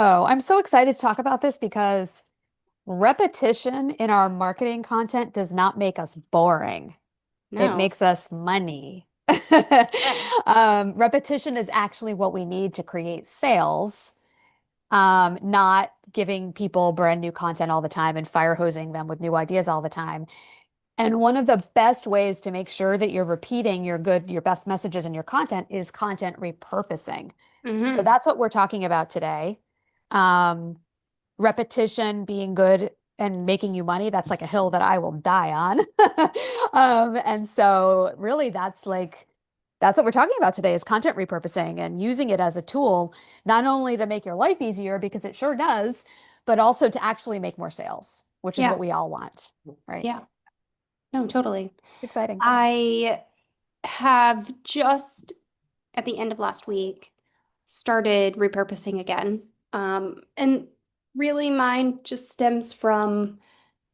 I'm so excited to talk about this because repetition in our marketing content does not make us boring. It No. makes us money. Yes. Repetition is actually what we need to create sales, not giving people brand new content all the time and fire hosing them with new ideas all the time. And one of the best ways to make sure that you're repeating your best messages in your content is content repurposing. So Hmm. that's what we're talking about today. Um, Repetition being good and making you money, that's like a hill that I will die on. And so really that's what we're talking about today is content repurposing and using it as a tool, not only to make your life easier because it sure does, but also to actually make more sales, which is what Yeah. we all want, right? Yeah. No, totally. Exciting. I have just at the end of last week started repurposing again. And really mine just stems from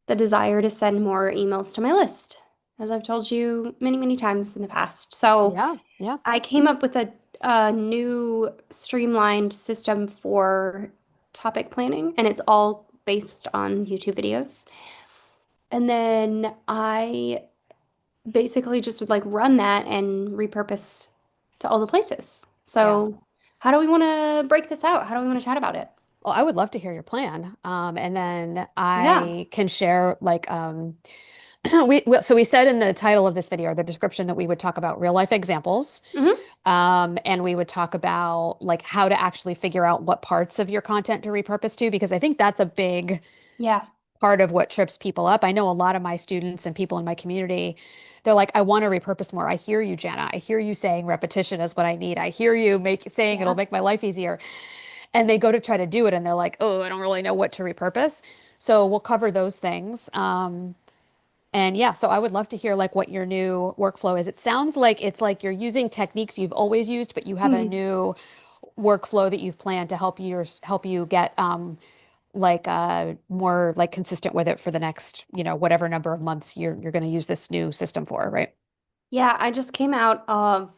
the desire to send more emails to my list, as I've told you many, many times in the past. So Yeah, yeah. I came up with a new streamlined system for topic planning, and it's all based on YouTube videos. And then I basically just would like run that and repurpose to all the places. Yeah. So, how do we want to break this out? How do we want to chat about it? Well, I would love to hear your plan. And then Yeah. I can share so we said in the title of this video, or the description, that we would talk about real life examples. Hmm. And we would talk about like how to actually figure out what parts of your content to repurpose to, because I think that's a big Yeah. part of what trips people up. I know a lot of my students and people in my community, they're like, I want to repurpose more. I hear you, Jana. I hear you saying repetition is what I need. I hear you saying it'll Yeah. make my life easier. And they go to try to do it and they're like, oh, I don't really know what to repurpose. So we'll cover those things. And yeah, so I would love to hear like what your new workflow is. It sounds like it's like you're using techniques you've always used, but you have a Hmm. new workflow that you've planned to help you get more like consistent with it for the next, whatever number of months you're going to use this new system for, right? Yeah, I just came out of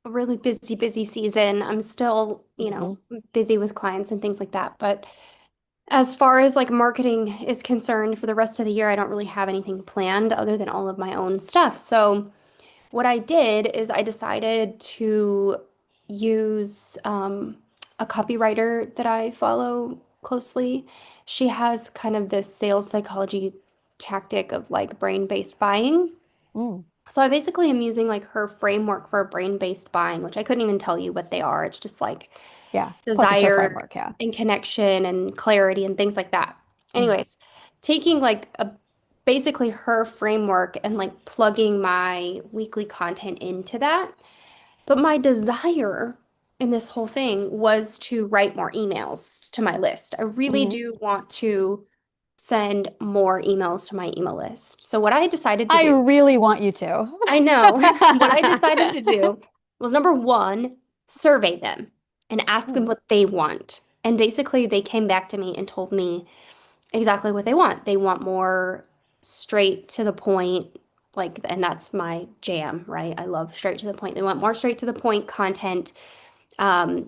a really busy, busy season. I'm still, Hmm. busy with clients and things like that. But as far as like marketing is concerned for the rest of the year, I don't really have anything planned other than all of my own stuff. So what I did is I decided to use a copywriter that I follow closely. She has kind of this sales psychology tactic of like brain-based buying. Mm, So I basically am using like her framework for brain-based buying, which I couldn't even tell you what they are. It's just like yeah. Plus it's her desire framework, yeah. and connection and clarity and things like that. Mm. Anyways, taking like a basically her framework and like plugging my weekly content into that. But my desire in this whole thing was to write more emails to my list. I really Mhm. do want to send more emails to my email list. So what I decided to I do, really want you to. I know what I decided to do was number one, survey them and ask them Mm, what they want. And basically, they came back to me and told me exactly what they want. They want more straight to the point, like, and that's my jam, right? I love straight to the point. They want more straight to the point content.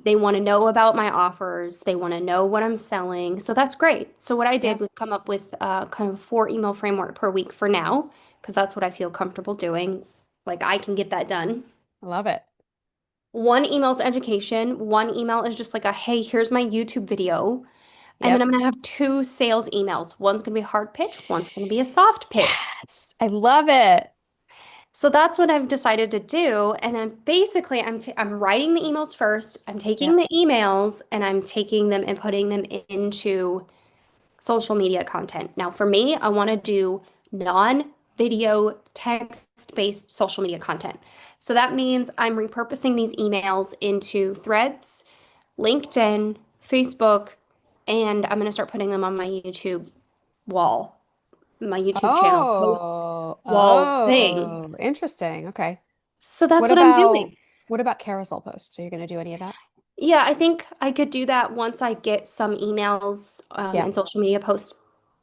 They want to know about my offers. They want to know what I'm selling. So that's great. So what I yeah, did was come up with kind of 4 email framework per week for now, because that's what I feel comfortable doing. Like I can get that done. I love it. One email is education. One email is just like a, hey, here's my YouTube video. And then I'm Yep. going to have two sales emails. One's going to be a hard pitch, one's going to be a soft pitch. Yes, I love it. So that's what I've decided to do. And then basically I'm writing the emails first. I'm taking Yep. the emails and I'm taking them and putting them into social media content. Now for me, I want to do non-video text-based social media content. So that means I'm repurposing these emails into Threads, LinkedIn, Facebook, and I'm going to start putting them on my YouTube wall, my YouTube channel post Oh, wall thing. oh, interesting. Okay. So that's What what I'm about doing. what about carousel posts? Are you going to do any of that? Yeah, I think I could do that once I get some emails Yeah. and social media posts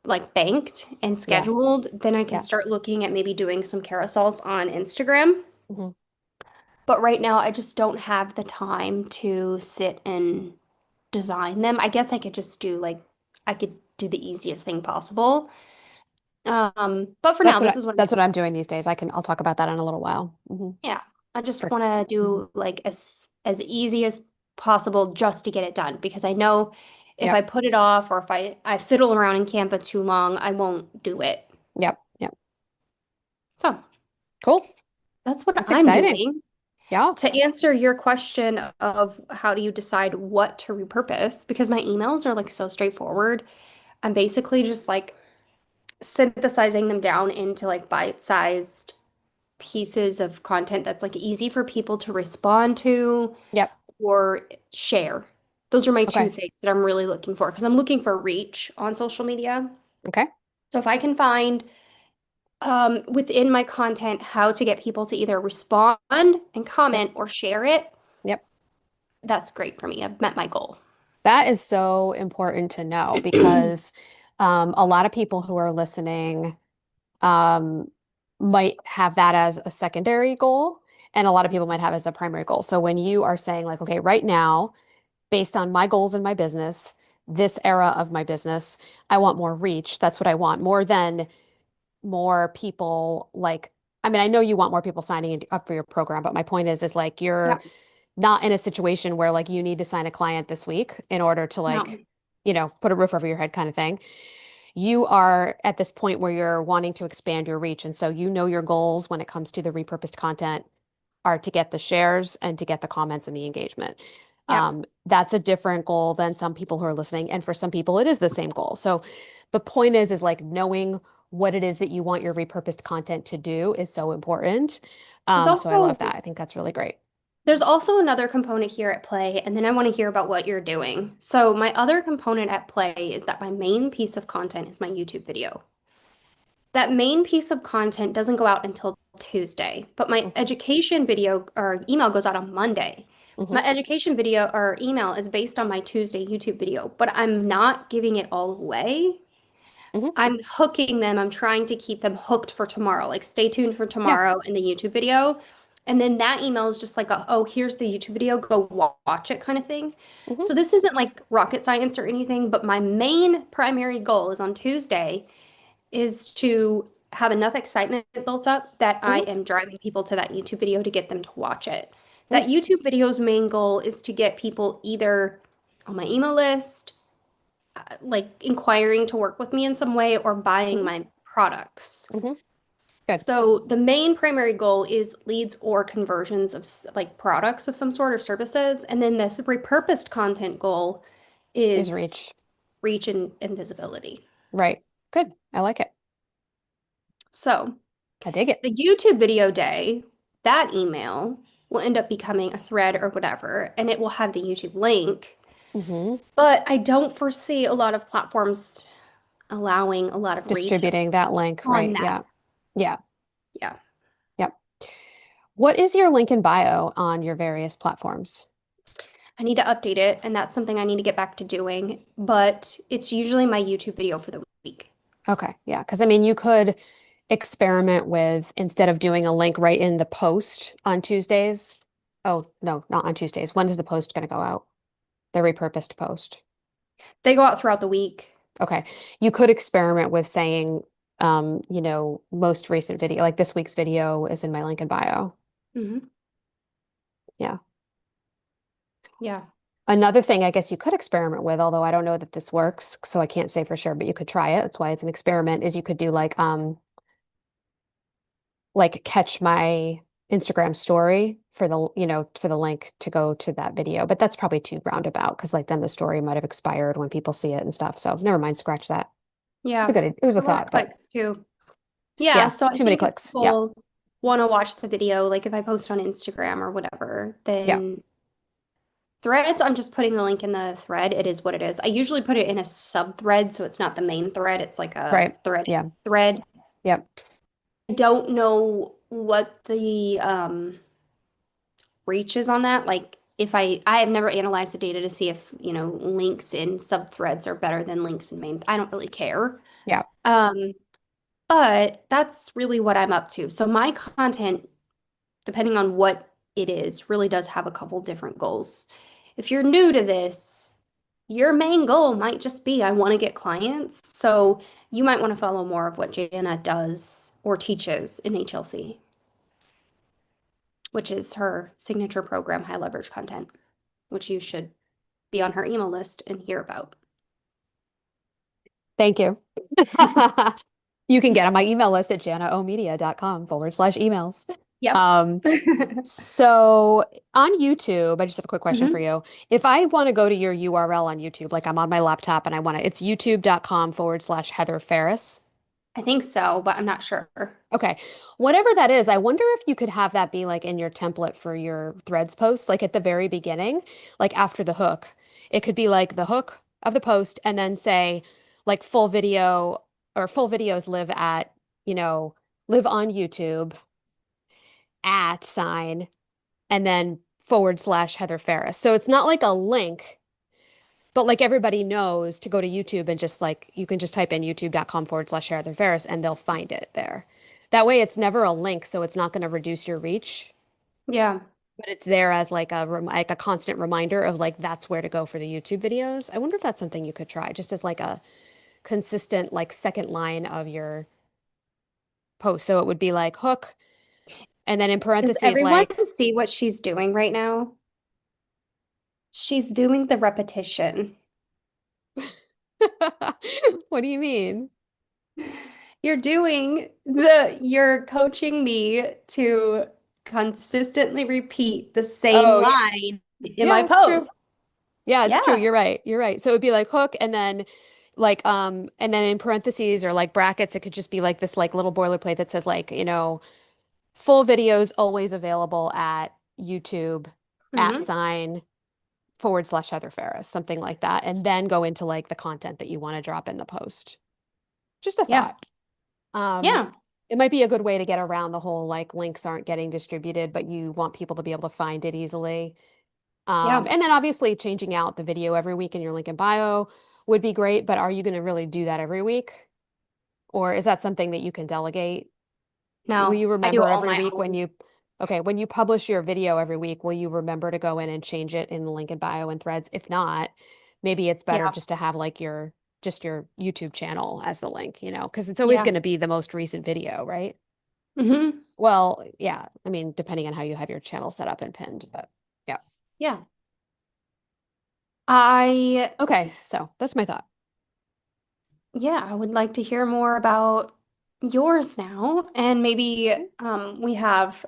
like banked and Yeah. scheduled. Then I can Yeah. start looking at maybe doing some carousels on Instagram. Hmm. But right now, I just don't have the time to sit and design them. I guess I could just do like I could do the easiest thing possible. But for now, this is what I'm That's what doing. I'm doing these days. I'll talk about that in a little while. Yeah, I just For want to mhm. do like as easy as possible just to get it done because I know if I Yep. put it off or if I fiddle around in Canva too long, I won't do it. Yep. Yep. So Cool. that's what That's I'm exciting. doing. Yeah. To answer your question of how do you decide what to repurpose, because my emails are like so straightforward, I'm basically just like synthesizing them down into like bite-sized pieces of content that's like easy for people to respond to Yep. or share. Those are my two Okay. things that I'm really looking for because I'm looking for reach on social media. Okay. So if I can find within my content how to get people to either respond and Yep. comment or share it, Yep. that's great for me. I've met my goal. That is so important to know because a lot of people who are listening um, might have that as a secondary goal, and a lot of people might have as a primary goal. So when you are saying like, okay, right now, based on my goals in my business, this era of my business, I want more reach. That's what I want, more than more people like, I mean, I know you want more people signing up for your program, but my point is like Yeah, you're not in a situation where like you need to sign a client this week in order to no. like, put a roof over your head kind of thing. You are at this point where you're wanting to expand your reach. And so you know your goals when it comes to the repurposed content are to get the shares and to get the comments and the engagement. Yeah. That's a different goal than some people who are listening. And for some people, it is the same goal. So the point is like knowing what it is that you want your repurposed content to do is so important. There's So I love also that. I think that's really great. there's also another component here at play, and then I want to hear about what you're doing. So my other component at play is that my main piece of content is my YouTube video. That main piece of content doesn't go out until Tuesday, but my Hmm. education video or email goes out on Monday. Hmm. My education video or email is based on my Tuesday YouTube video, but I'm not giving it all away. Hmm. I'm hooking them. I'm trying to keep them hooked for tomorrow. Like, stay tuned for Yeah. tomorrow in the YouTube video. And then that email is just like, oh, here's the YouTube video. Go watch it kind of thing. Hmm. So this isn't like rocket science or anything, but my main primary goal is on Tuesday is to have enough excitement built up that I Hmm. am driving people to that YouTube video to get them to watch it. Hmm. That YouTube video's main goal is to get people either on my email list, like inquiring to work with me in some way, or buying Hmm. my products. Hmm. Good. So the main primary goal is leads or conversions of like products of some sort or services. And then this repurposed content goal Is is reach. reach and visibility. Right. Good. I like it. So I dig it. the YouTube video day, that email will end up becoming a thread or whatever, and it will have the YouTube link. Hmm. But I don't foresee a lot of platforms allowing a lot of reach Distributing that link, on right? that. Yeah. Yeah. Yeah. Yep. What is your link in bio on your various platforms? I need to update it, and that's something I need to get back to doing. But it's usually my YouTube video for the week. Okay. Yeah. Because I mean, you could experiment with instead of doing a link right in the post on Tuesdays. Oh, no, not on Tuesdays. When is the post going to go out? The repurposed post. They go out throughout the week. Okay. You could experiment with saying, most recent video, like this week's video is in my link in bio. Hmm. Yeah. Yeah. Another thing I guess you could experiment with, although I don't know that this works, so I can't say for sure, but you could try it. That's why it's an experiment, is you could do like catch my Instagram story for the link to go to that video. But that's probably too roundabout because like then the story might have expired when people see it and stuff. So never mind, scratch that. Yeah. It was a A lot of thought, but clicks too. Yeah. yeah, So I too many think if clicks. Yeah. people want to watch the video, like if I post on Instagram or whatever, Yeah. then threads, I'm just putting the link in the thread. It is what it is. I usually put it in a sub thread, so it's not the main thread. It's like a Right. thread Yeah. thread. Yep. I don't know what the reach is on that. Like if I have never analyzed the data to see if, links in sub threads are better than links in main. I don't really care. Yeah. Um, but that's really what I'm up to. So my content, depending on what it is, really does have a couple different goals. If you're new to this, your main goal might just be, I want to get clients. So you might want to follow more of what Jana does or teaches in HLC, which is her signature program, high leverage content, which you should be on her email list and hear about. Thank you. You can get on my email list at janaomedia.com/emails. Yep. Um, so on YouTube, I just have a quick question for hmm you. If I want to go to your URL on YouTube, like I'm on my laptop and I want to, it's youtube.com/Heather Farris. I think so, but I'm not sure. Okay. Whatever that is, I wonder if you could have that be like in your template for your threads posts, like at the very beginning, like after the hook. It could be like the hook of the post and then say like full video or full videos live at, you know, live on YouTube at sign and then /Heather Farris. So it's not like a link, but like everybody knows to go to YouTube and just like you can just type in youtube.com/Heather Farris and they'll find it there. That way it's never a link, so it's not going to reduce your reach, Yeah. but it's there as like like a constant reminder of like that's where to go for the YouTube videos. I wonder if that's something you could try, just as like a consistent like second line of your post. So it would be like hook and then in Does parentheses everyone like see what she's doing right now? She's doing the repetition. what do you mean? You're coaching me to consistently repeat the same Oh, yeah. line in my Yeah, it's true. post. Yeah, it's true. Yeah. You're right. You're right. So it would be like hook and then like and then in parentheses or like brackets, it could just be like this like little boilerplate that says like, full videos always available at YouTube at hmm sign /Heather Farris, something like that. And then go into like the content that you want to drop in the post. Just a Yeah. thought. Um, Yeah. it might be a good way to get around the whole like links aren't getting distributed, but you want people to be able to find it easily. Yeah. And then obviously changing out the video every week in your link in bio would be great, but are you going to really do that every week? Or is that something that you can delegate? Will No, you I do remember all every my week own. when you publish your video every week, will you remember to go in and change it in the link in bio and threads? If not, maybe it's better Yeah. just to have like just your YouTube channel as the link, because it's always Yeah. going to be the most recent video, right? hmm Well, yeah, I mean, depending on how you have your channel set up and pinned, but yeah. Yeah. I, Okay, so that's my thought. yeah, I would like to hear more about yours now. And maybe we have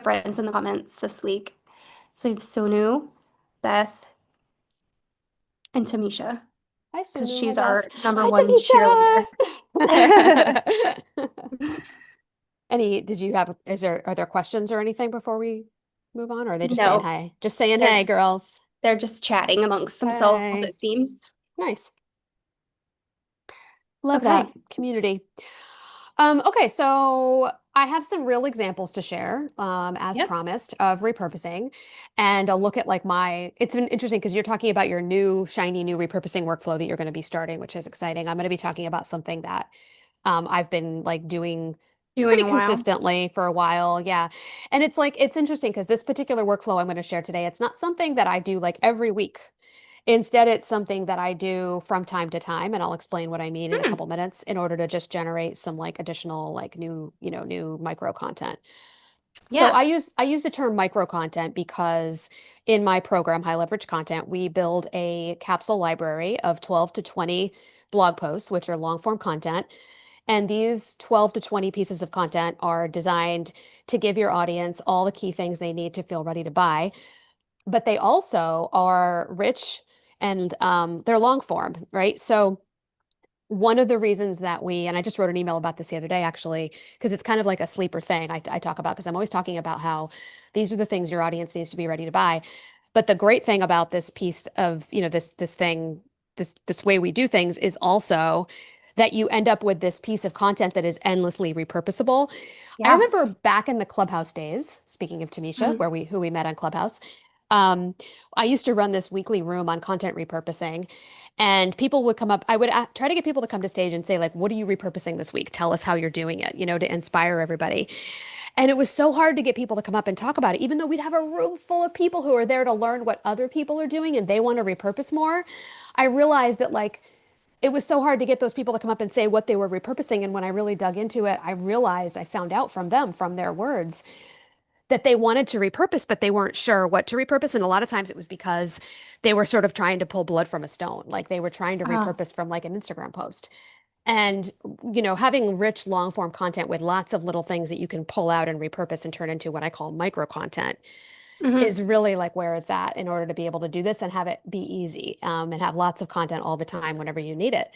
friends in the comments this week. So we have Sonu, Beth, and Tamisha, Hi, because Sunu. Hi, she's Beth. our number one Hi, cheerleader. Tamisha. Are there questions or anything before we move on? Or are they just saying No, hi? Just saying they're hey, just girls. they're just chatting amongst themselves, Hi. it seems. Nice. Love that Okay. community. Okay, so I have some real examples to share, as Yep. promised, of repurposing, and a look at like it's been interesting because you're talking about your new shiny new repurposing workflow that you're going to be starting, which is exciting. I'm going to be talking about something that I've been like doing Doing pretty a while. consistently for a while. Yeah. And it's like, it's interesting because this particular workflow I'm going to share today, it's not something that I do like every week. Instead, it's something that I do from time to time, and I'll explain what I mean in a Hmm. couple minutes in order to just generate some like additional like new micro content. So Yeah. I use the term micro content because in my program, High Leverage Content, we build a capsule library of 12 to 20 blog posts, which are long form content. And these 12 to 20 pieces of content are designed to give your audience all the key things they need to feel ready to buy, but they also are rich and they're long form, right? So one of the reasons that and I just wrote an email about this the other day, actually, because it's kind of like a sleeper thing I talk about, because I'm always talking about how these are the things your audience needs to be ready to buy. But the great thing about this piece of, this thing, this way we do things is also that you end up with this piece of content that is endlessly repurposable. I Yeah. remember back in the Clubhouse days, speaking of Tamisha, Mhm. who we met on Clubhouse, Um, I used to run this weekly room on content repurposing, and people would come up. I would try to get people to come to stage and say, like, what are you repurposing this week? Tell us how you're doing it, to inspire everybody. And it was so hard to get people to come up and talk about it, even though we'd have a room full of people who are there to learn what other people are doing and they want to repurpose more. I realized that, like, it was so hard to get those people to come up and say what they were repurposing. And when I really dug into it, I realized I found out from them, from their words, that they wanted to repurpose, but they weren't sure what to repurpose. And a lot of times it was because they were sort of trying to pull blood from a stone. Like they were trying to Ah. repurpose from like an Instagram post. And, having rich long form content with lots of little things that you can pull out and repurpose and turn into what I call micro content Hmm. is really like where it's at in order to be able to do this and have it be easy, and have lots of content all the time whenever you need it.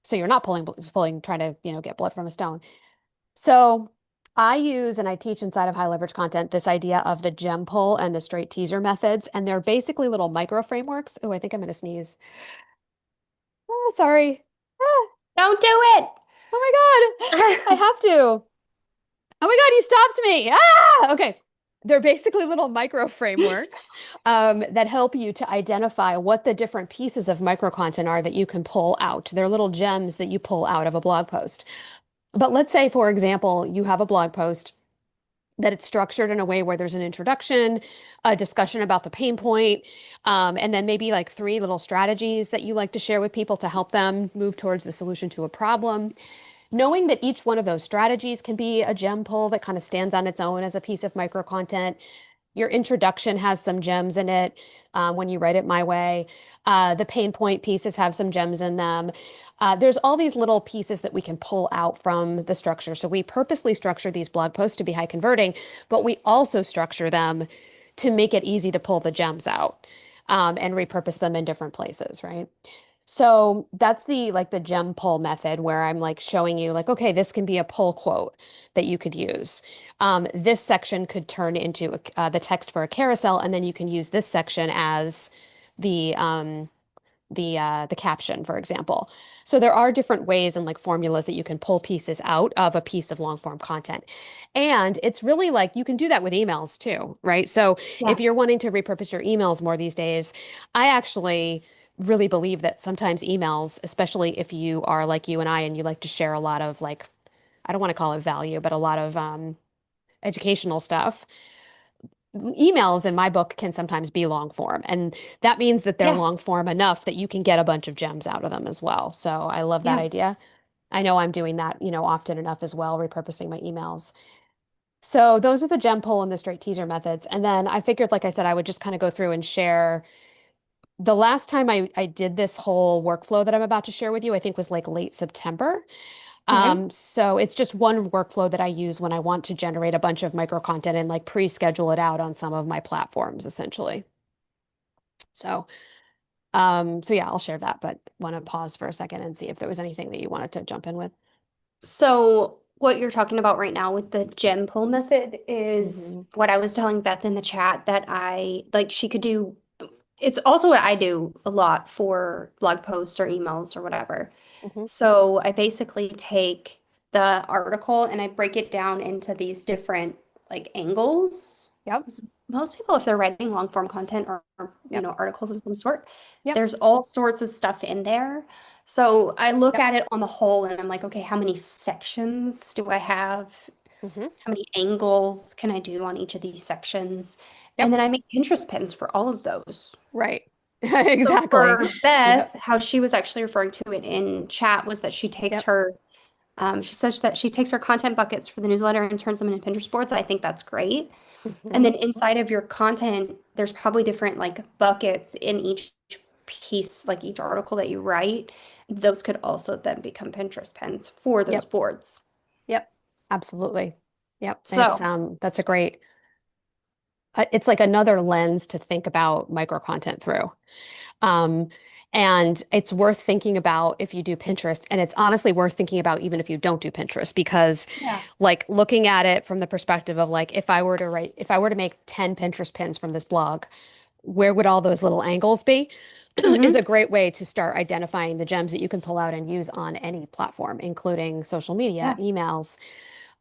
So you're not trying to, get blood from a stone. So I use and I teach inside of high leverage content this idea of the gem pull and the straight teaser methods. And they're basically little micro frameworks. Oh, I think I'm going to sneeze. Oh, sorry. Ah, Don't do it. oh my God. I have to. Oh my God, you stopped me. Ah, okay. They're basically little micro frameworks, that help you to identify what the different pieces of micro content are that you can pull out. They're little gems that you pull out of a blog post. But let's say, for example, you have a blog post that it's structured in a way where there's an introduction, a discussion about the pain point, and then maybe like three little strategies that you like to share with people to help them move towards the solution to a problem. Knowing that each one of those strategies can be a gem pull that kind of stands on its own as a piece of micro content. Your introduction has some gems in it, when you write it my way. The pain point pieces have some gems in them. There's all these little pieces that we can pull out from the structure. So we purposely structure these blog posts to be high converting, but we also structure them to make it easy to pull the gems out, and repurpose them in different places, right? So that's the gem pull method where I'm like showing you like, okay, this can be a pull quote that you could use. This section could turn into the text for a carousel, and then you can use this section as the um, the caption, for example. So there are different ways and like formulas that you can pull pieces out of a piece of long form content. And it's really like you can do that with emails too, right? So if Yeah. you're wanting to repurpose your emails more these days, I actually really believe that sometimes emails, especially if you are like you and I and you like to share a lot of like, I don't want to call it value, but a lot of educational stuff, emails in my book can sometimes be long form. And that means that they're Yeah. long form enough that you can get a bunch of gems out of them as well. So I love that Yeah. idea. I know I'm doing that, often enough as well, repurposing my emails. So those are the gem pull and the straight teaser methods. And then I figured, like I said, I would just kind of go through and share. The last time I did this whole workflow that I'm about to share with you, I think was like late September. Okay. So it's just one workflow that I use when I want to generate a bunch of micro content and like pre-schedule it out on some of my platforms, essentially. So, so yeah, I'll share that, but want to pause for a second and see if there was anything that you wanted to jump in with. So what you're talking about right now with the gem pull method is Hmm. what I was telling Beth in the chat that I like she could do. It's also what I do a lot for blog posts or emails or whatever. Hmm. So I basically take the article and I break it down into these different like angles. Yep. 'Cause most people, if they're writing long form content or Yep. articles of some sort, Yep. there's all sorts of stuff in there. So I look Yep. at it on the whole and I'm like, okay, how many sections do I have? Hmm. How many angles can I do on each of these sections? And Yep. then I make Pinterest pins for all of those. Right. So Exactly. for Beth, Yep. how she was actually referring to it in chat was that Yep. she says that she takes her content buckets for the newsletter and turns them into Pinterest boards. I think that's great. And Hmm. then inside of your content, there's probably different like buckets in each piece, like each article that you write. Those could also then become Pinterest pins for those Yep. boards. Yep. Absolutely. Yep. It's So, that's a great, it's like another lens to think about micro content through. Um, and it's worth thinking about if you do Pinterest, and it's honestly worth thinking about even if you don't do Pinterest, because yeah. like looking at it from the perspective of like if I were to make 10 Pinterest pins from this blog, where would all those little angles be? Is a Hmm. great way to start identifying the gems that you can pull out and use on any platform, including social media, Yeah. emails.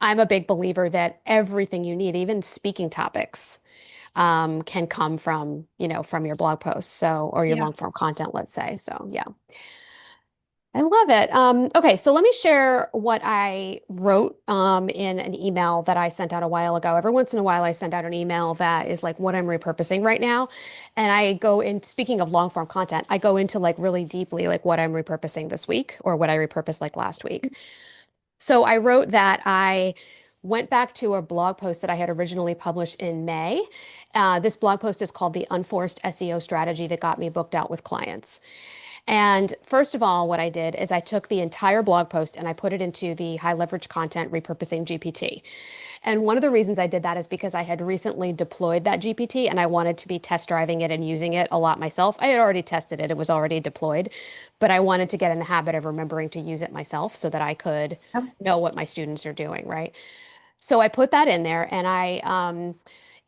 I'm a big believer that everything you need, even speaking topics, can come from, from your blog posts. So, or your Yeah. long form content, let's say. So, yeah. I love it. Okay, so let me share what I wrote in an email that I sent out a while ago. Every once in a while, I send out an email that is like what I'm repurposing right now. And I go in, speaking of long form content, I go into like really deeply like what I'm repurposing this week or what I repurposed like last week. So I wrote that I went back to a blog post that I had originally published in May. This blog post is called The Unforced SEO Strategy That Got Me Booked Out with Clients. And first of all, what I did is I took the entire blog post and I put it into the high leverage content repurposing GPT. And one of the reasons I did that is because I had recently deployed that GPT and I wanted to be test driving it and using it a lot myself. I had already tested it, it was already deployed, but I wanted to get in the habit of remembering to use it myself so that I could Yep. know what my students are doing, right? So I put that in there and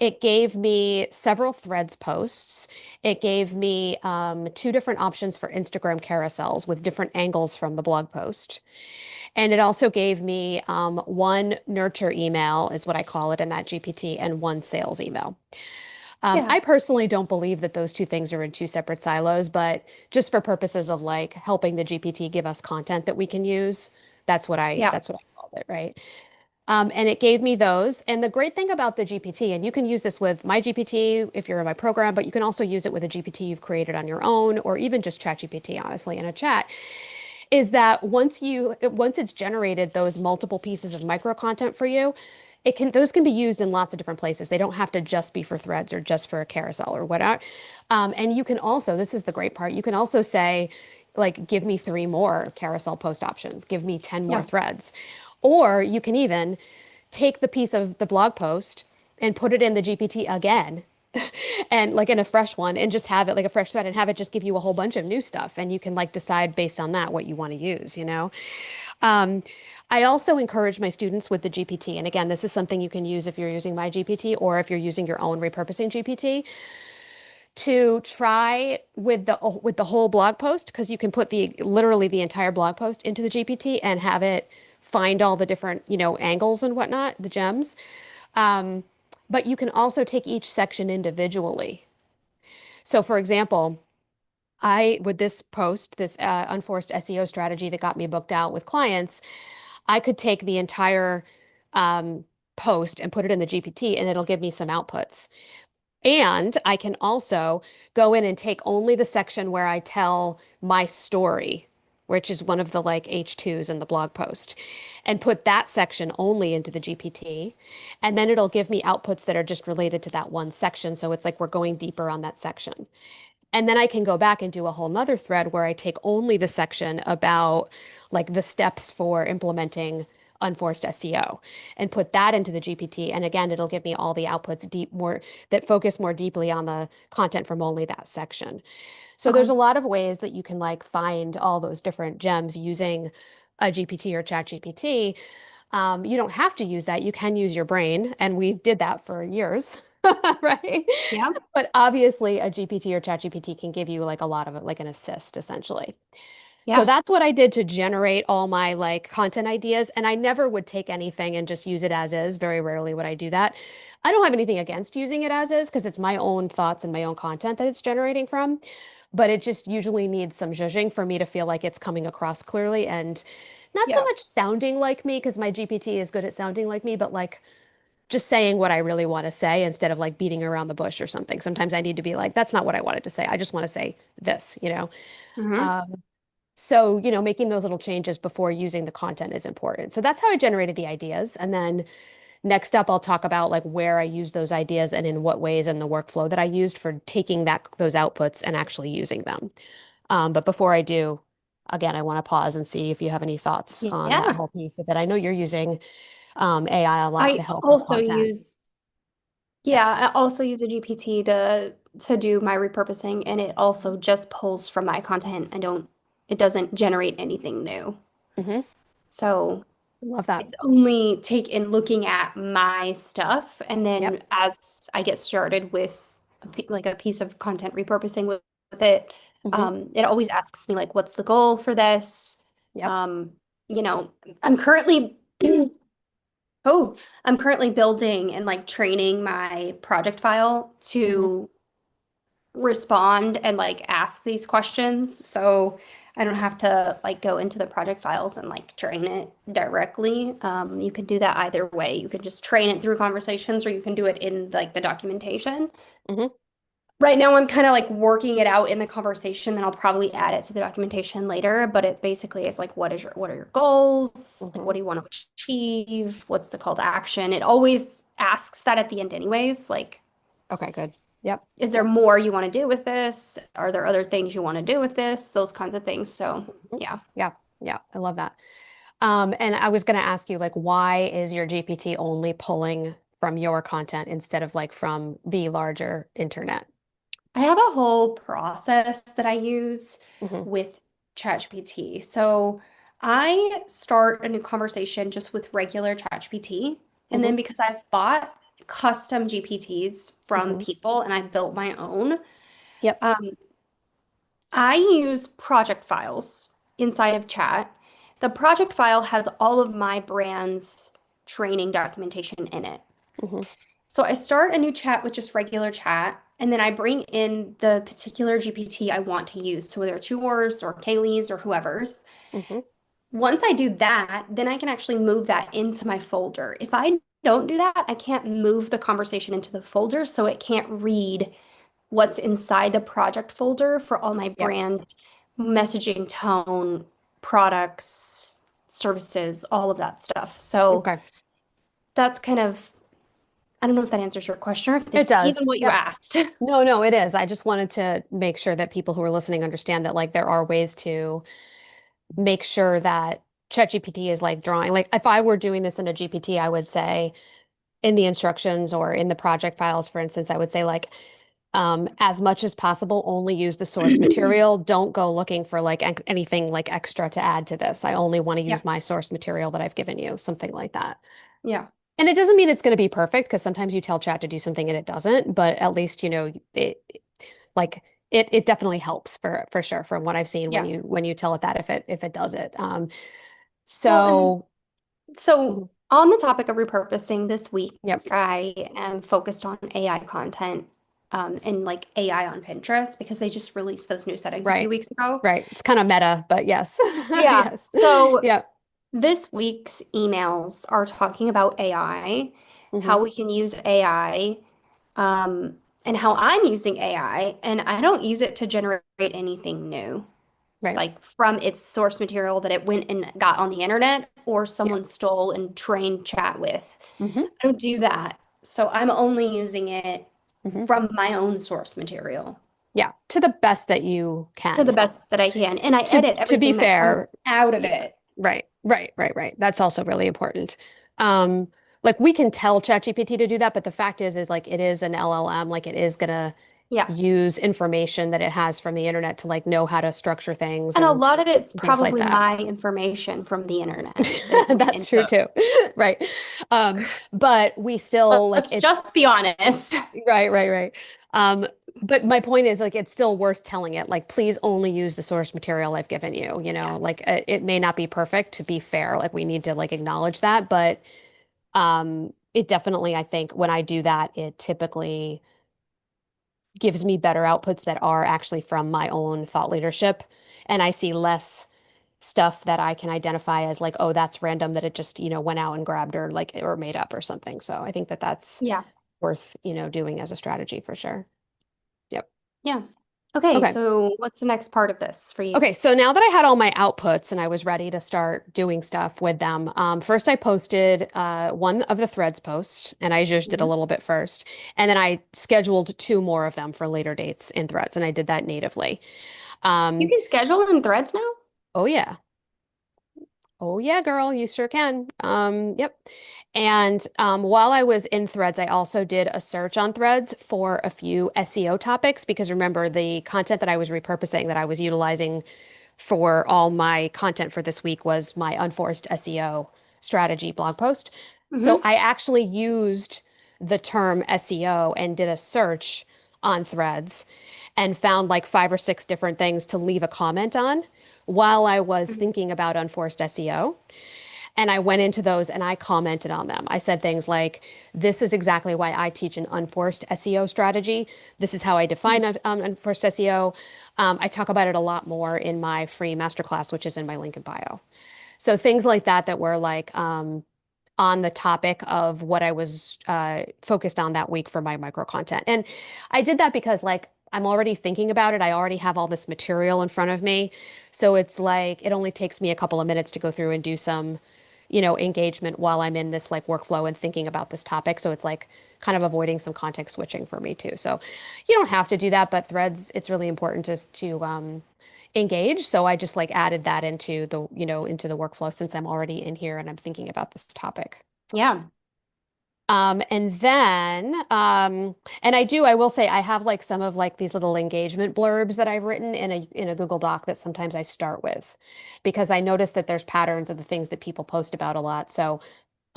it gave me several threads posts. It gave me two different options for Instagram carousels with different angles from the blog post. And it also gave me one nurture email, is what I call it in that GPT, and one sales email. Yeah. I personally don't believe that those two things are in two separate silos, but just for purposes of like helping the GPT give us content that we can use, Yeah. that's what I called it, right? And it gave me those. And the great thing about the GPT, and you can use this with my GPT if you're in my program, but you can also use it with a GPT you've created on your own, or even just ChatGPT, honestly, in a chat, is that once it's generated those multiple pieces of micro content for you, those can be used in lots of different places. They don't have to just be for threads or just for a carousel or whatnot. And you can also, this is the great part, you can also say, like, give me 3 more carousel post options, give me 10 more Yeah. threads. Or you can even take the piece of the blog post and put it in the GPT again and like in a fresh one and just have it like a fresh thread and have it just give you a whole bunch of new stuff and you can like decide based on that what you want to use. Um, I also encourage my students with the GPT, and again, this is something you can use if you're using my GPT or if you're using your own repurposing GPT, to try with the whole blog post because you can put the literally the entire blog post into the GPT and have it find all the different, angles and whatnot, the gems. Um, but you can also take each section individually. So, for example, with this post, this unforced SEO strategy that got me booked out with clients, I could take the entire um, post and put it in the GPT and it'll give me some outputs. And I can also go in and take only the section where I tell my story, which is one of the like H2s in the blog post, and put that section only into the GPT. And then it'll give me outputs that are just related to that one section. So it's like we're going deeper on that section. And then I can go back and do a whole nother thread where I take only the section about like the steps for implementing unforced SEO and put that into the GPT. And again, it'll give me all the outputs more that focus more deeply on the content from only that section. So there's Okay. a lot of ways that you can like find all those different gems using a GPT or Chat GPT. You don't have to use that. You can use your brain. And we did that for years, right? Yeah. But obviously, a GPT or ChatGPT can give you like a lot of it, like an assist, essentially. So Yeah. that's what I did to generate all my like content ideas. And I never would take anything and just use it as is. Very rarely would I do that. I don't have anything against using it as is because it's my own thoughts and my own content that it's generating from. But it just usually needs some zhuzhing for me to feel like it's coming across clearly and not so Yeah. much sounding like me because my GPT is good at sounding like me, but like just saying what I really want to say instead of like beating around the bush or something. Sometimes I need to be like, that's not what I wanted to say. I just want to say this. Hmm. So, making those little changes before using the content is important. So that's how I generated the ideas. And then next up, I'll talk about like where I use those ideas and in what ways in the workflow that I used for taking those outputs and actually using them. But before I do, again, I want to pause and see if you have any thoughts on that Yeah. whole piece of it. I know you're using AI a lot to I help with also content. use, yeah, I also use a GPT to do my repurposing, and it also just pulls from my content. It doesn't generate anything new. Hmm. So Love that. it's only take in looking at my stuff, and Yep. then as I get started with like a piece of content repurposing with it, Hmm. it always asks me like, what's the goal for this? Yep. Um, you know, I'm currently Oh, I'm currently building and like training my project file Hmm. to respond and like ask these questions. So I don't have to like go into the project files and like train it directly. You can do that either way. You can just train it through conversations or you can do it in like the documentation. Hmm. Right now, I'm kind of like working it out in the conversation, then I'll probably add it to the documentation later. But it basically is like, what are your goals? Like, Hmm. what do you want to achieve? What's the call to action? It always asks that at the end, anyways. Like, Okay, good. Yep. is there Yep. more you want to do with this? Are there other things you want to do with this? Those kinds of things. So, Mhm. yeah. Yeah. Yeah. I love that. And I was going to ask you, like, why is your GPT only pulling from your content instead of like from the larger internet? I have a whole process that I use Hmm. with ChatGPT. So I start a new conversation just with regular ChatGPT. And Hmm. then because I've bought custom GPTs from Hmm. people and I've built my own, Yep. um, I use project files inside of Chat. The project file has all of my brand's training documentation in it. Hmm. So I start a new chat with just regular chat, and then I bring in the particular GPT I want to use. So whether it's yours or Kaylee's or whoever's. Hmm. Once I do that, then I can actually move that into my folder. If I don't do that, I can't move the conversation into the folder, so it can't read what's inside the project folder for all my Yep. brand messaging, tone, products, services, all of that stuff. So Okay. that's kind of, I don't know if that answers your question or if It this even does. what you Yep. asked. No, no, it is. I just wanted to make sure that people who are listening understand that like there are ways to make sure that ChatGPT is like drawing. Like if I were doing this in a GPT, I would say in the instructions or in the project files, for instance, I would say like as much as possible, only use the source material. Don't go looking for like anything like extra to add to this. I only want to Yeah. use my source material that I've given you, something like that. Yeah. And it doesn't mean it's going to be perfect because sometimes you tell chat to do something and it doesn't, but at least it like it definitely helps for sure from what I've seen when Yeah. you tell it that if it does it. Well, and So so mhm, on the topic of repurposing this week, yep, I am focused on AI content, and like AI on Pinterest because they just released those new settings a few right, weeks ago. right. It's kind of meta, but yes, Yeah. yes, So yeah, this week's emails are talking about AI, hmm, how we can use AI, and how I'm using AI, and I don't use it to generate anything new, right, like from its source material that it went and got on the internet or yeah, someone stole and trained chat with. hmm, I don't do that. So I'm only using it hmm, from my own source material yeah, to the best that you to the can. best that I can. And I edit To be everything that comes fair, out of yeah, it. right, right, right, right. That's also really important. Um, like we can tell ChatGPT to do that, but the fact is like it is an LLM, like it is gonna Yeah. use information that it has from the internet to like know how to structure things And a and lot of it's things like probably that. my information from the internet that it went That's and true took. too. Right. But we still like Let's it's just be honest. right, right, right. Um, but my point is like it's still worth telling it like please only use the source material I've given you, Yeah. like it may not be perfect to be fair. Like we need to like acknowledge that, but it definitely I think when I do that, it typically gives me better outputs that are actually from my own thought leadership and I see less stuff that I can identify as like, oh, that's random that it just, went out and grabbed or like or made up or something. So I think that that's Yeah. worth, doing as a strategy for sure. Yep. Yeah. Okay, Okay. so what's the next part of this for you? Okay, so now that I had all my outputs and I was ready to start doing stuff with them, first I posted one of the threads posts, and I just did a Mhm. little bit first, and then I scheduled two more of them for later dates in threads, and I did that natively. You Um, can schedule in threads now? oh yeah, oh yeah, girl, you sure can. Yep. And while I was in Threads, I also did a search on Threads for a few SEO topics because remember the content that I was repurposing that I was utilizing for all my content for this week was my unforced SEO strategy blog post. So Hmm. I actually used the term SEO and did a search on Threads and found like five or six different things to leave a comment on while I was thinking about unforced SEO. And I went into those and I commented on them. I said things like, this is exactly why I teach an unforced SEO strategy. This is how I define unforced SEO. I talk about it a lot more in my free masterclass, which is in my link in bio. So things like that that were like on the topic of what I was focused on that week for my micro content. And I did that because like I'm already thinking about it. I already have all this material in front of me. So it's like it only takes me a couple of minutes to go through and do some, engagement while I'm in this like workflow and thinking about this topic. So it's like kind of avoiding some context switching for me too. So you don't have to do that, but threads, it's really important to engage. So I just like added that into the workflow since I'm already in here and I'm thinking about this topic. Yeah. And then, and I will say I have like some of like these little engagement blurbs that I've written in a Google Doc that sometimes I start with because I notice that there's patterns of the things that people post about a lot. So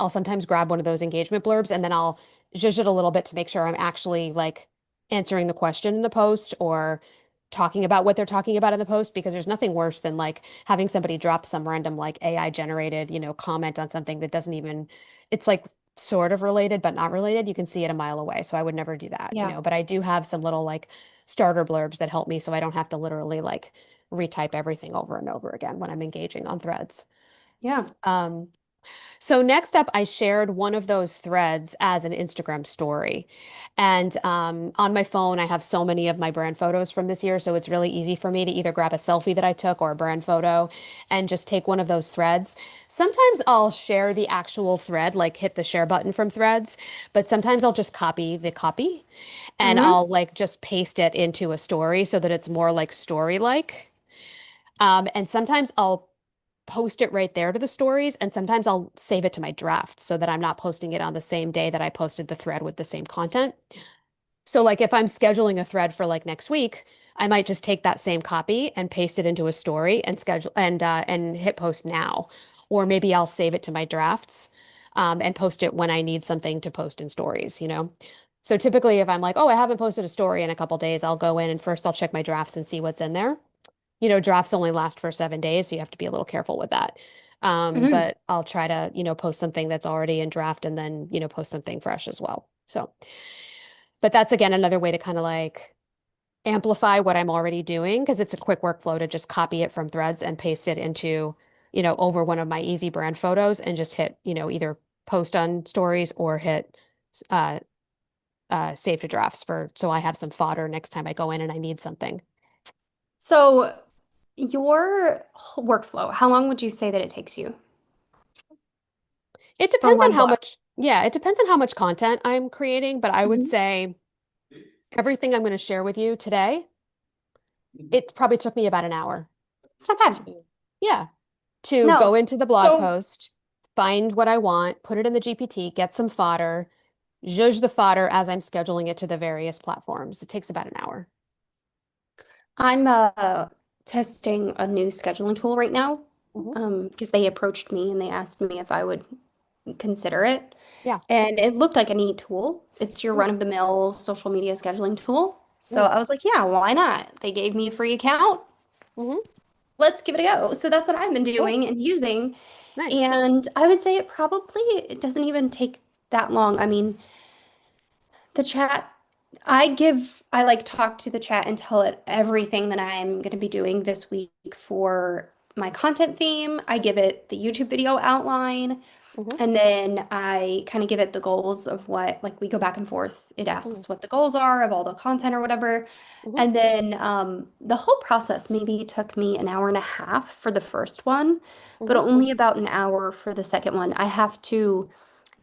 I'll sometimes grab one of those engagement blurbs and then I'll zhuzh it a little bit to make sure I'm actually like answering the question in the post or talking about what they're talking about in the post because there's nothing worse than like having somebody drop some random like AI generated, comment on something that doesn't even, it's like sort of related but not related. You can see it a mile away. So I would never do that, Yeah. but I do have some little like starter blurbs that help me so I don't have to literally like retype everything over and over again when I'm engaging on threads. Yeah. Um, so next up, I shared one of those threads as an Instagram story. And on my phone, I have so many of my brand photos from this year. So it's really easy for me to either grab a selfie that I took or a brand photo and just take one of those threads. Sometimes I'll share the actual thread, like hit the share button from threads, but sometimes I'll just copy the copy and Hmm. I'll like just paste it into a story so that it's more like story-like. And sometimes I'll post it right there to the stories, and sometimes I'll save it to my draft so that I'm not posting it on the same day that I posted the thread with the same content. So like if I'm scheduling a thread for like next week, I might just take that same copy and paste it into a story and schedule and hit post now. Or maybe I'll save it to my drafts and post it when I need something to post in stories. So typically if I'm like, oh, I haven't posted a story in a couple days, I'll go in and first I'll check my drafts and see what's in there. Drafts only last for 7 days, so you have to be a little careful with that. Hmm. But I'll try to, post something that's already in draft and then, post something fresh as well. So, but that's again another way to kind of like amplify what I'm already doing because it's a quick workflow to just copy it from threads and paste it into, over one of my easy brand photos and just hit, either post on stories or hit uh, save to drafts so I have some fodder next time I go in and I need something. So your workflow, how long would you say that it takes you It for depends on one how book? much, yeah, it depends on how much content I'm creating, but I would Mhm. say everything I'm going to share with you today, it probably took me about an hour It's not bad. to, yeah, to No. go into the blog So post, find what I want, put it in the GPT, get some fodder, zhuzh the fodder as I'm scheduling it to the various platforms. It takes about an hour. I'm testing a new scheduling tool right now Hmm. because they approached me and they asked me if I would consider it. Yeah. And it looked like a neat tool. It's your Mm, run-of-the-mill social media scheduling tool. So mm, I was like, yeah, why not? They gave me a free account. hmm. Let's give it a go. So that's what I've been Cool. doing and using. Nice. And I would say it doesn't even take that long. I mean, the chat, I like talk to the chat and tell it everything that I'm going to be doing this week for my content theme. I give it the YouTube video outline. Hmm. And then I kind of give it the goals of what, like we go back and forth. It asks Hmm. us what the goals are of all the content or whatever. Hmm. And then the whole process maybe took me an hour and a half for the first one, but Hmm. only about an hour for the second one. I have to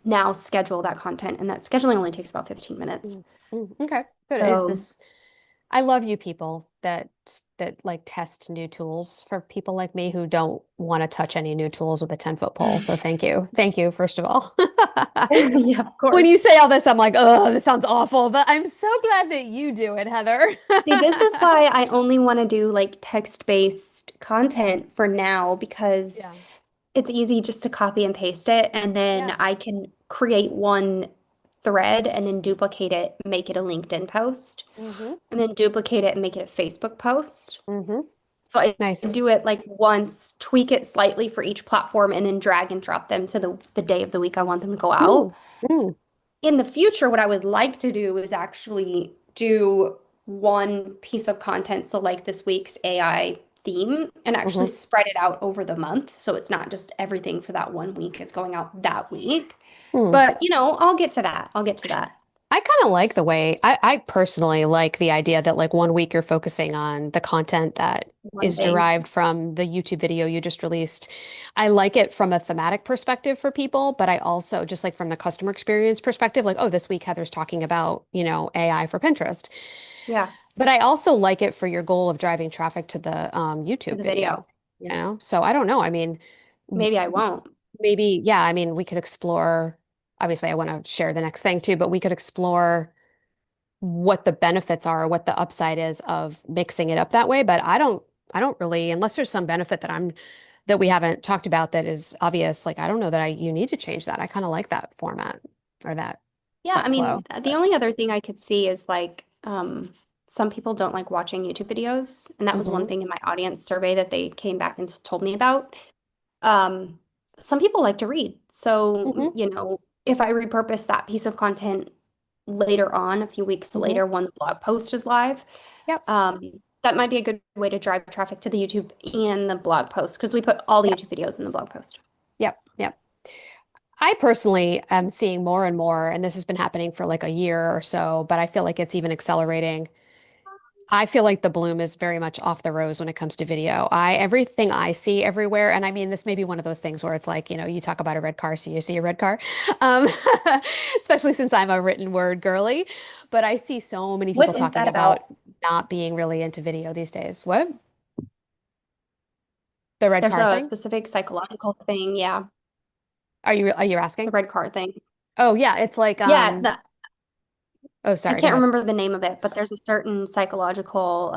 now schedule that content, and that scheduling only takes about 15 minutes. Mm, okay. Good. Is So, this I love you people that like test new tools for people like me who don't want to touch any new tools with a 10-foot pole. So thank you. Thank you, first of all. yeah, of When you course. say all this, I'm like, oh, this sounds awful, but I'm so glad that you do it, Heather. See, this is why I only want to do like text-based content for now because Yeah. it's easy just to copy and paste it, and then Yeah. I can create one thread and then duplicate it, make it a LinkedIn post, Hmm. and then duplicate it and make it a Facebook post. Hmm. So I Nice. do it like once, tweak it slightly for each platform, and then drag and drop them to the day of the week I want them to go out. Mm, mm, In the future, what I would like to do is actually do one piece of content. So, like this week's AI theme, and actually mhm, spread it out over the month. So it's not just everything for that one week is going out that week. mm. But, I'll get to that. I'll get to that I kind of like the way I personally like the idea that like one week you're focusing on the content that one is thing. derived from the YouTube video you just released. I like it from a thematic perspective for people, but I also just like from the customer experience perspective, like, oh, this week Heather's talking about, AI for Pinterest. Yeah, But I also like it for your goal of driving traffic to the to YouTube the video, video. So I don't know. I mean, Maybe I won't. maybe, yeah, I mean, we could explore, obviously I want to share the next thing too, but we could explore what the benefits are, what the upside is of mixing it up that way. But I don't really, unless there's some benefit that we haven't talked about that is obvious, like I don't know that you need to change that. I kind of like that format or that Yeah, that I mean, flow. the But only other thing I could see is like some people don't like watching YouTube videos, and that was one hmm thing in my audience survey that they came back and told me about. Um, some people like to read. So, hmm if I repurpose that piece of content later on, a few weeks hmm later, when the blog post is live, Yep. that might be a good way to drive traffic to the YouTube and the blog post because we put all the Yep. YouTube videos in the blog post. Yep. Yep. I personally am seeing more and more, and this has been happening for like a year or so, but I feel like it's even accelerating. I feel like the bloom is very much off the rose when it comes to video. Everything I see everywhere, and I mean, this may be one of those things where it's like, you talk about a red car, so you see a red car. Um, especially since I'm a written word girly, but I see so many people What is talking that about about? not being really into video these days. What? The red There's car a thing? specific psychological thing. Yeah, Are you the asking? red car thing. Oh yeah, it's like Yeah, oh I sorry, go can't ahead. remember the name of it, but there's a certain psychological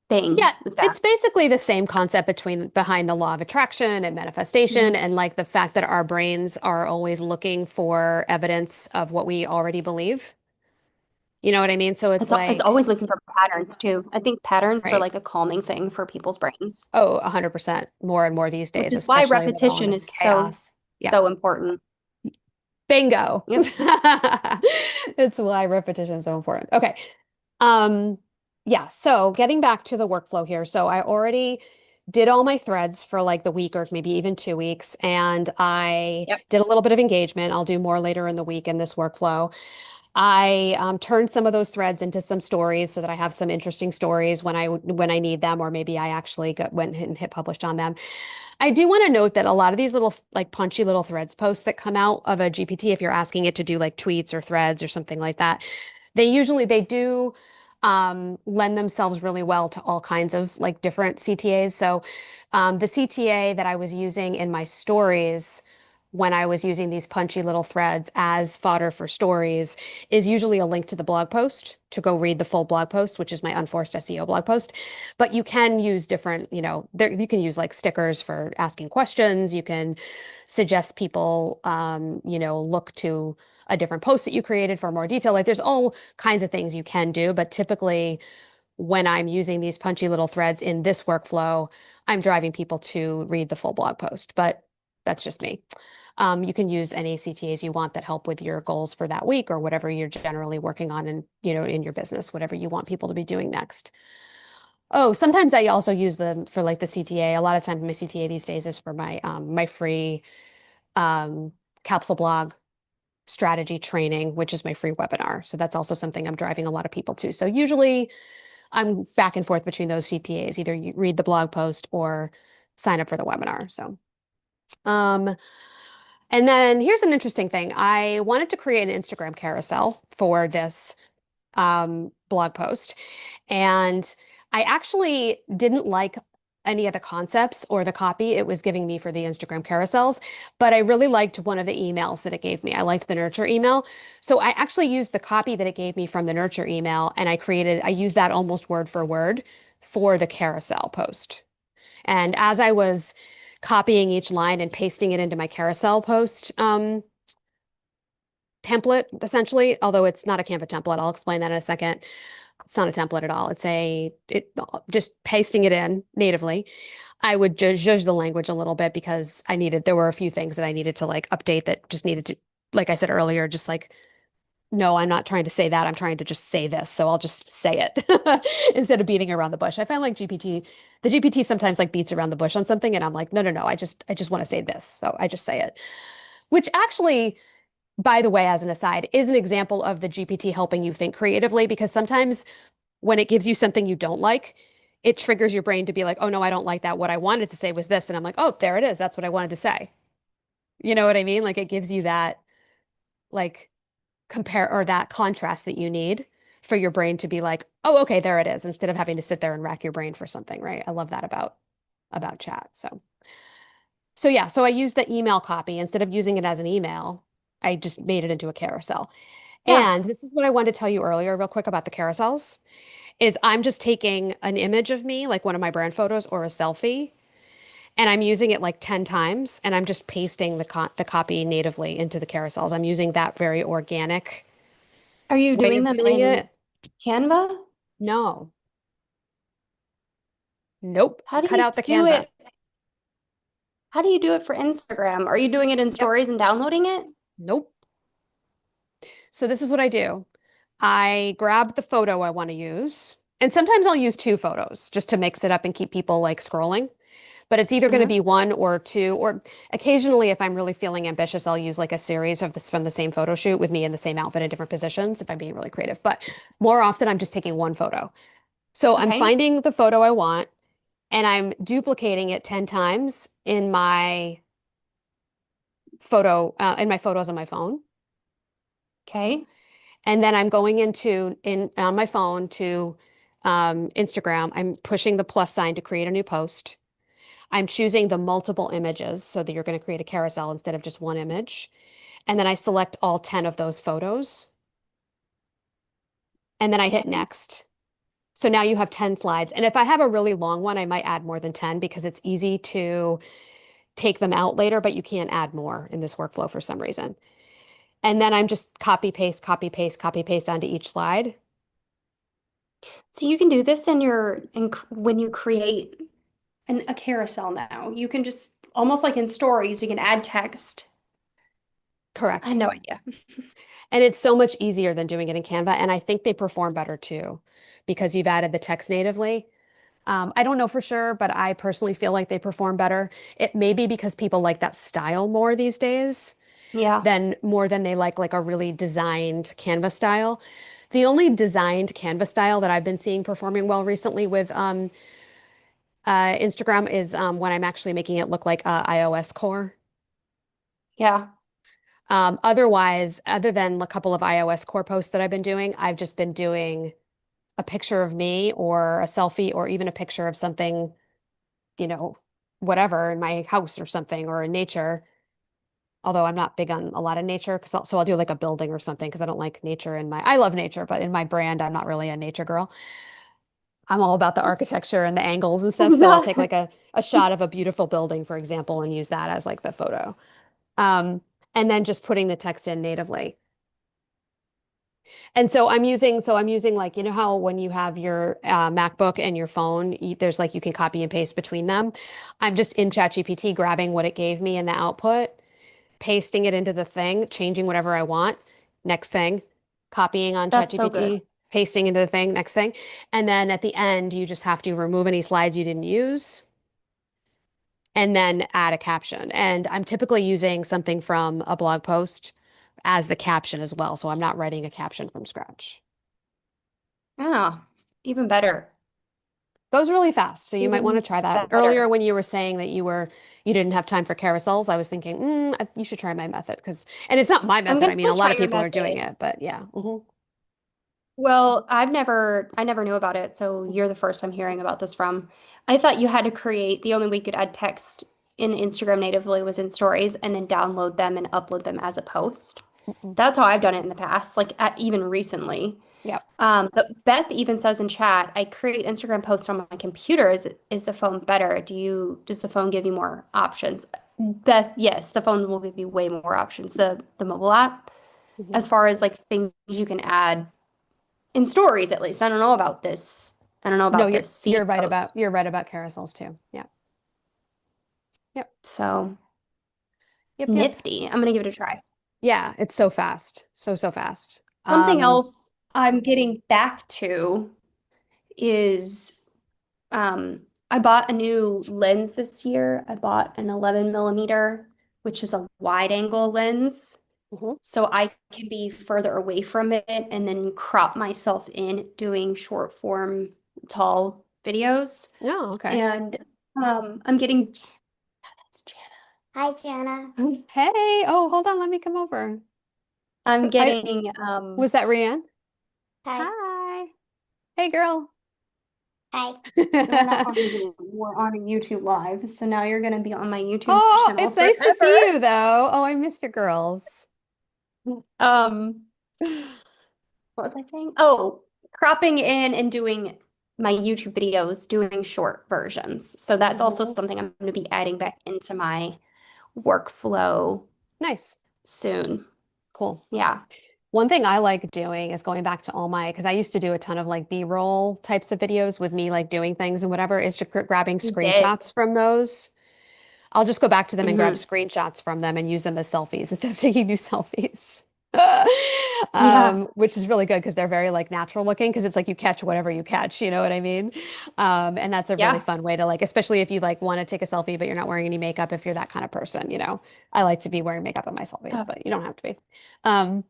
thing Yeah, with it's that. basically the same concept behind the law of attraction and manifestation Mhm. and like the fact that our brains are always looking for evidence of what we already believe. You know what I mean? So it's It's like, always looking for patterns too. I think patterns are right. like a calming thing for people's brains, Oh, 100% more and more these which days, is why especially with all repetition this is so chaos. Yeah. so important. Bingo. Yep. It's why repetition is so important. Okay. Um, yeah, so getting back to the workflow here. So I already did all my threads for like the week or maybe even 2 weeks, and I Yep. did a little bit of engagement. I'll do more later in the week in this workflow. I turned some of those threads into some stories so that I have some interesting stories when I need them, or maybe I actually went and hit published on them. I do want to note that a lot of these little like punchy little threads posts that come out of a GPT, if you're asking it to do like tweets or threads or something like that, they do lend themselves really well to all kinds of like different CTAs. So the CTA that I was using in my stories when I was using these punchy little threads as fodder for stories is usually a link to the blog post to go read the full blog post, which is my unforced SEO blog post. But you can use different, you can use like stickers for asking questions. You can suggest people, look to a different post that you created for more detail. Like there's all kinds of things you can do, but typically when I'm using these punchy little threads in this workflow, I'm driving people to read the full blog post, but that's just me. You can use any CTAs you want that help with your goals for that week or whatever you're generally working on in your business, whatever you want people to be doing next. Oh, sometimes I also use them for like the CTA. A lot of times my CTA these days is for my free um, capsule blog strategy training, which is my free webinar. So that's also something I'm driving a lot of people to. So usually I'm back and forth between those CTAs. Either you read the blog post or sign up for the webinar. So, um, and then here's an interesting thing. I wanted to create an Instagram carousel for this blog post. And I actually didn't like any of the concepts or the copy it was giving me for the Instagram carousels, but I really liked one of the emails that it gave me. I liked the nurture email. So I actually used the copy that it gave me from the nurture email and I used that almost word for word for the carousel post. And as I was copying each line and pasting it into my carousel post, template essentially, although it's not a Canva template, I'll explain that in a second. It's not a template at all. It just pasting it in natively. I would judge the language a little bit because there were a few things that I needed to like update that just needed to, like I said earlier, just like, no, I'm not trying to say that. I'm trying to just say this. So I'll just say it instead of beating around the bush. I find like the GPT sometimes like beats around the bush on something. And I'm like, no, no, no. I just want to say this. So I just say it, which actually, by the way, as an aside, is an example of the GPT helping you think creatively because sometimes when it gives you something you don't like, it triggers your brain to be like, oh no, I don't like that. What I wanted to say was this. And I'm like, oh, there it is. That's what I wanted to say. You know what I mean? Like it gives you that like compare or that contrast that you need for your brain to be like, oh, okay, there it is, instead of having to sit there and rack your brain for something, right? I love that about chat. So yeah, so I used the email copy instead of using it as an email. I just made it into a carousel. Yeah. And this is what I wanted to tell you earlier, real quick about the carousels, is I'm just taking an image of me, like one of my brand photos or a selfie, and I'm using it like 10 times, and I'm just pasting the copy natively into the carousels. I'm using that very organic Are you way doing of them doing in it. Canva? No, nope. How do Cut you out the do Canva. it? How do you do it for Instagram? Are you doing it in Yep. stories and downloading it? Nope. So this is what I do. I grab the photo I want to use, and sometimes I'll use two photos just to mix it up and keep people like scrolling. But it's either going to Hmm. be one or two, or occasionally, if I'm really feeling ambitious, I'll use like a series of this from the same photo shoot with me in the same outfit in different positions if I'm being really creative. But more often, I'm just taking one photo. So I'm Okay. finding the photo I want and I'm duplicating it 10 times in my photos on my phone. Okay. And then I'm going in on my phone to Instagram. I'm pushing the plus sign to create a new post. I'm choosing the multiple images so that you're going to create a carousel instead of just one image. And then I select all 10 of those photos. And then I hit Okay. next. So now you have 10 slides. And if I have a really long one, I might add more than 10 because it's easy to take them out later, but you can't add more in this workflow for some reason. And then I'm just copy paste, copy paste, copy paste onto each slide. So you can do this when you create a carousel now. You can just almost like in stories, you can add text. I had Correct. no idea. And it's so much easier than doing it in Canva. And I think they perform better too, because you've added the text natively. I don't know for sure, but I personally feel like they perform better. It may be because people like that style more these days Yeah. than more than they like a really designed Canva style. The only designed Canva style that I've been seeing performing well recently with Instagram is when I'm actually making it look like iOS core. Yeah. Otherwise, other than a couple of iOS core posts that I've been doing, I've just been doing a picture of me or a selfie or even a picture of something, you know, whatever in my house or something or in nature. Although I'm not big on a lot of nature, so I'll do like a building or something because I don't like nature I love nature, but in my brand, I'm not really a nature girl. I'm all about the architecture and the angles and stuff. So I'll take like a shot of a beautiful building, for example, and use that as like the photo. Um, and then just putting the text in natively. And so I'm using like, you know how when you have your MacBook and your phone, there's like you can copy and paste between them. I'm just in ChatGPT grabbing what it gave me in the output, pasting it into the thing, changing whatever I want. Next thing, copying on That's so good. ChatGPT, pasting into the thing, next thing. And then at the end, you just have to remove any slides you didn't use and then add a caption. And I'm typically using something from a blog post as the caption as well. So I'm not writing a caption from scratch. Yeah. Even better. Goes really fast, so you might want to Even try that. Earlier, better. when you were saying that you didn't have time for carousels, I was thinking, you should try my method and it's not my I'm method. gonna I mean, a lot try of your people are doing method. it, but yeah. Well, I never knew about it, so you're the first I'm hearing about this from. I thought you had to create, the only way you could add text in Instagram natively was in stories and then download them and upload them as a post. Mm-mm. That's how I've done it in the past, like even recently. Yep. But Beth even says in chat, I create Instagram posts on my computer. Is the phone better? Does the phone give you more options? Beth, yes, the phone will give you way more options, the mobile app, Mhm. as far as like things you can add. in stories at least. I don't know about this. I don't know No, about you're this feed you're right about post. you're right about carousels too. Yeah. Yep. So Yep, yep. nifty. I'm gonna give it a try. Yeah, it's so fast. So, so fast. Something else I'm getting back to is um, I bought a new lens this year. I bought an 11 millimeter, which is a wide angle lens. Mhm. So I can be further away from it and then crop myself in doing short form, tall videos. Oh, okay. And I'm getting, that's Jana. Hi, Jana. Hey, oh, hold on, let me come over. I'm I getting, was that Rianne? hi. Hi. Hey, girl. Hi. No, we're not on Zoom. We're on a YouTube live. So now you're going to be on my YouTube Oh, channel it's nice to see forever. you though. Oh, I missed your girls. Um, what was I saying? Oh, cropping in and doing my YouTube videos, doing short versions. So that's also Mhm. something I'm going to be adding back into my workflow Nice. soon. Cool. Yeah. One thing I like doing is going back to all my, because I used to do a ton of like B-roll types of videos with me like doing things and whatever, is just grabbing You did. screenshots from those. I'll just go back to them and grab Hmm. screenshots from them and use them as selfies instead of taking new selfies. Yeah. Which is really good because they're very like natural looking because it's like you catch whatever you catch, you know what I mean? And that's a really Yeah. fun way to like, especially if you like want to take a selfie but you're not wearing any makeup if you're that kind of person, you know. I like to be wearing makeup in my selfies, Oh, but you don't have to be. Um,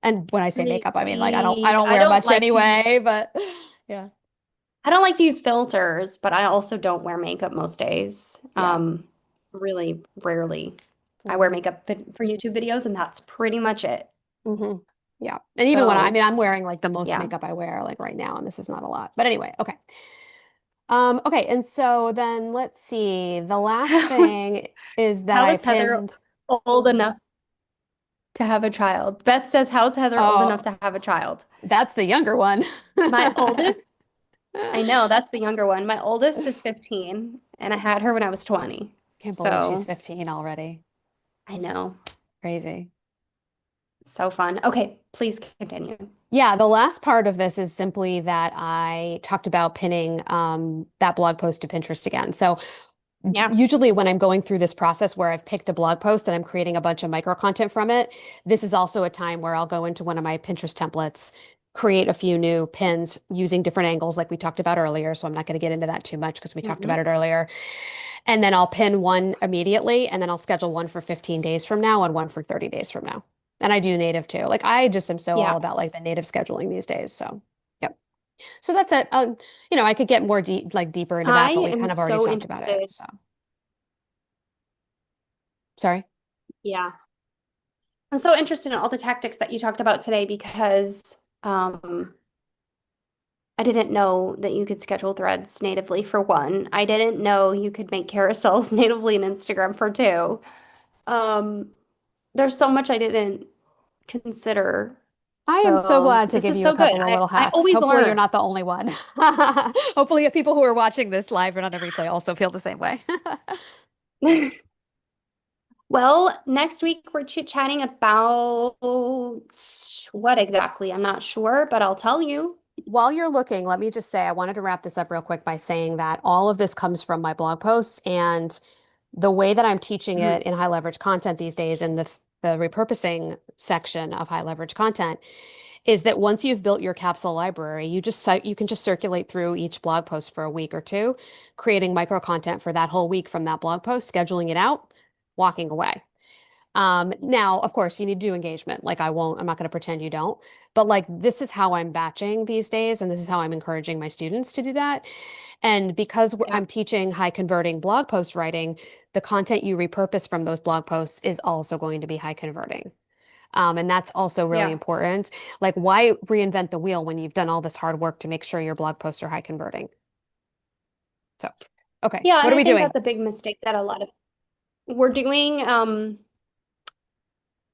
and when I say makeup, I mean like I don't I wear don't much like to use anyway, but yeah. I don't like to use filters, but I also don't wear makeup most days. Yeah. Really rarely. I wear Hmm. makeup for YouTube videos, and that's pretty much it. Hmm. Yeah. And even when I So, mean I'm wearing like the most yeah. makeup I wear like right now, and this is not a lot. But anyway, okay. Okay, and so then let's see. The last How is thing is that how I is Heather pinned. old enough to have a child? Beth says, "How's Heather old enough Oh, to have a child?" that's the younger one. My oldest, I know that's the younger one. My oldest is 15, and I had her when I was 20. Can't believe she's So, 15 already. I know. Crazy. It's so fun. Okay, please continue. Yeah, the last part of this is simply that I talked about pinning that blog post to Pinterest again. So Yeah. usually when I'm going through this process where I've picked a blog post and I'm creating a bunch of micro content from it, this is also a time where I'll go into one of my Pinterest templates, create a few new pins using different angles like we talked about earlier. So I'm not going to get into that too much because we talked Hmm. about it earlier. And then I'll pin one immediately and then I'll schedule one for 15 days from now and one for 30 days from now. And I do native too. Like I just am so Yeah. all about like the native scheduling these days. So, yep. So that's it. I could get more deeper into I that, but we am kind of already so talked about it. interested. So, sorry. Yeah. I'm so interested in all the tactics that you talked about today because I didn't know that you could schedule threads natively for one. I didn't know you could make carousels natively in Instagram for two. Um, there's so much I didn't consider. I am so So glad to this give is you a so good. couple of I, little I hacks. always Hopefully, you're learn. not the only one. Hopefully, people who are watching this live and on the replay also feel the same way. Well, next week we're chit-chatting about what exactly? I'm not sure, but I'll tell you. While you're looking, let me just say I wanted to wrap this up real quick by saying that all of this comes from my blog posts and the way that I'm teaching Mhm. it in high leverage content these days in the repurposing section of high leverage content is that once you've built your capsule library, you can just circulate through each blog post for a week or two, creating micro content for that whole week from that blog post, scheduling it out, walking away. Now, of course, you need to do engagement. Like I'm not going to pretend you don't, but like this is how I'm batching these days, and this is how I'm encouraging my students to do that. And because Yeah. I'm teaching high converting blog post writing, the content you repurpose from those blog posts is also going to be high converting. And that's also really Yeah. important. Like, why reinvent the wheel when you've done all this hard work to make sure your blog posts are high converting? So, okay, Yeah, what and are I we think doing? that's a big mistake that a lot of we're doing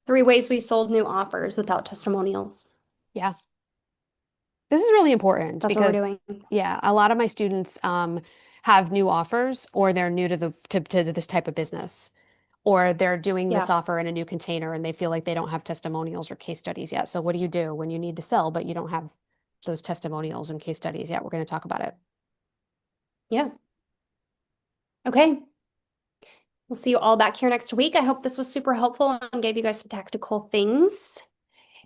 3 ways we sold new offers without testimonials. Yeah, this is really important That's what we're because, doing. yeah, a lot of my students have new offers or they're new to to this type of business. Or they're doing this Yeah. offer in a new container and they feel like they don't have testimonials or case studies yet. So what do you do when you need to sell, but you don't have those testimonials and case studies. Yeah, we're going to talk about it. Yeah. Okay. We'll see you all back here next week. I hope this was super helpful and gave you guys some tactical things.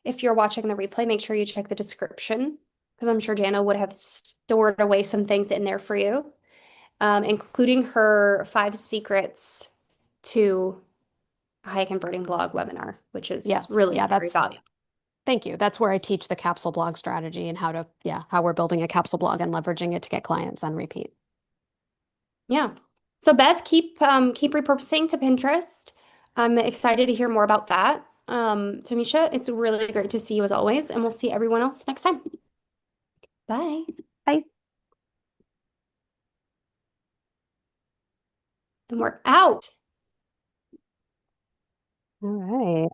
If you're watching the replay, make sure you check the description because I'm sure Jana would have stored away some things in there for you, including her 5 secrets to a high converting blog webinar, which is Yes. really Yeah, very that's, valuable. thank you. That's where I teach the capsule blog strategy and how to, yeah, how we're building a capsule blog and leveraging it to get clients on repeat. Yeah. So Beth, keep repurposing to Pinterest. I'm excited to hear more about that. Tamisha, it's really great to see you as always, and we'll see everyone else next time. Bye. Bye. And we're out. All right.